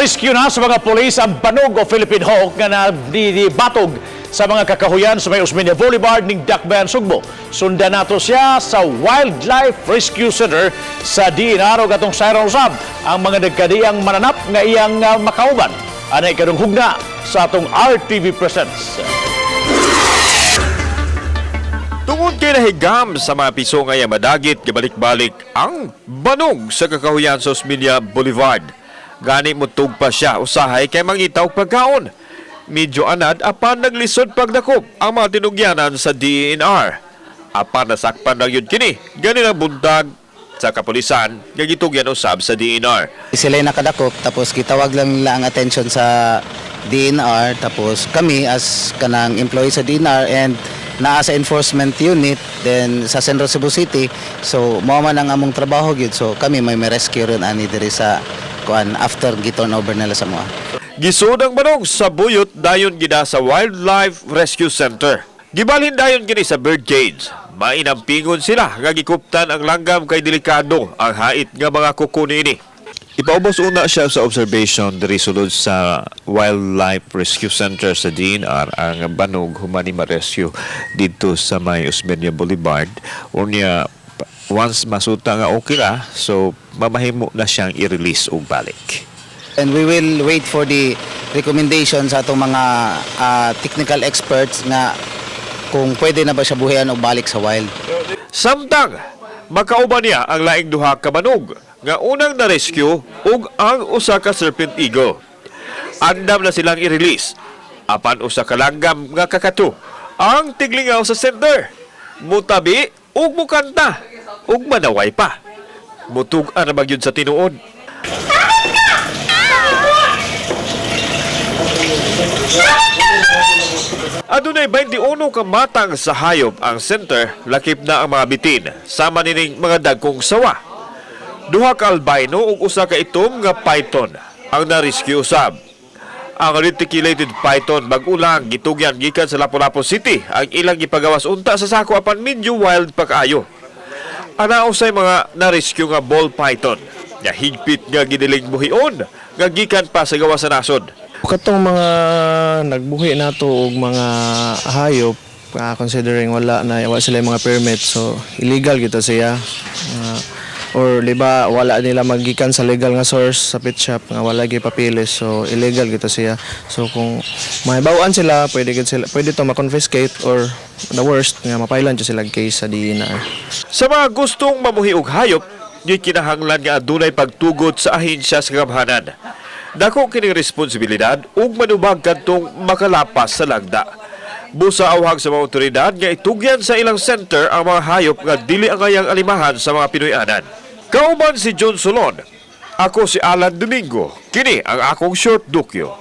Na-rescue na sa mga polis ang banog o Philippine Hawk nga batog sa mga kakahuyan sa may Osmeña Boulevard ning Dakbayan, Sugbo. Sundan nato siya sa Wildlife Rescue Center sa DNR o gatong Siron Usab ang mga nagkadiyang mananap nga iyang makauban. Anay kanong hugna sa atong RTV Presents. Tungod kay nahigam sa mga piso nga madagit gabalik-balik ang banog sa kakahuyan sa Osmeña Boulevard. Gani mo tugpa siya usahay kay mangitaw pagkaon. Medyo anad apan naglisod pagdakop ang mga tinugyanan sa DNR. Apan nasakpan lang yun kini. Gani ang buntag sa kapulisan nga gitugyan usab sa DNR. Sila nakadakop tapos gitawag lang nila ang attention sa DNR tapos kami as kanang employee sa DNR and naa sa enforcement unit then sa Central Cebu City, so mao man ang among trabaho gyud, so kami may rescue ron ani diri sa kuan after giturn over nila sa moa. Gisud ang banog sa buyot dayon gida sa Wildlife Rescue Center. Gibalhin dayon gini sa bird cage. Mainampingon sila nga gikuptan ang langgam kay delikado ang hait nga mga kuko niini. Ipaubos una siya sa observation diri sulod sa Wildlife Rescue Center sa DNR ang banog humani ma-rescue dito sa may Osmeña Boulevard. Unya once masuta nga okay ra, so mamahimo na siyang i-release og balik. And we will wait for the recommendations sa atong mga technical experts nga kung pwede na ba siya buhayan o balik sa wild. Samtang makauban niya ang laing duha ka banog nga unang na-rescue ug ang usa ka serpent eagle. Andam na silang i-release. Apan usa ka langgam nga kakato ang tiglingaw sa center. Mutabi ug mukanta ug manaway pa. Mutug-an na magyud sa tinuod. Adunay 21 ka matang sa hayop ang center, lakip na ang mga bitin, sama nining mga dagkong sawa. Duha ka albino ug usa ka itom nga python ang na-rescue usab. Ang reticulated python bag-ulang gitugyan gikan sa Lapu-Lapu City ang ilang gipagawas unta sa sako apan medyo wild pa kaayo. Ana usay mga na-rescue nga ball python nga higpit nga gidiling buhion nga gikan pa sa gawas sa nasod. Katong mga nagbuhi nato og mga hayop, considering wala sila mga permit, so illegal gito siya. Or liba wala nila magikan sa legal nga source sa pet shop nga wala gyud papilis, so illegal gito siya. So kung mahibawaan sila, pwede to ma-confiscate or the worst nga mapailan sila case sa DNR. Sa mga gustong mamuhi og hayop, di kinahanglan nga adunay pagtugot sa ahensya sa gamhanan. Dako kining responsibilidad ug manubag kadtong makalapas sa lagda. Busa awhag sa mga otoridad nga itugyan sa ilang center ang mga hayop nga dili angayang alimahan sa mga Pinoy-anan. Kauban si John Solon. Ako si Alan Domingo. Kini ang akong short dokyo.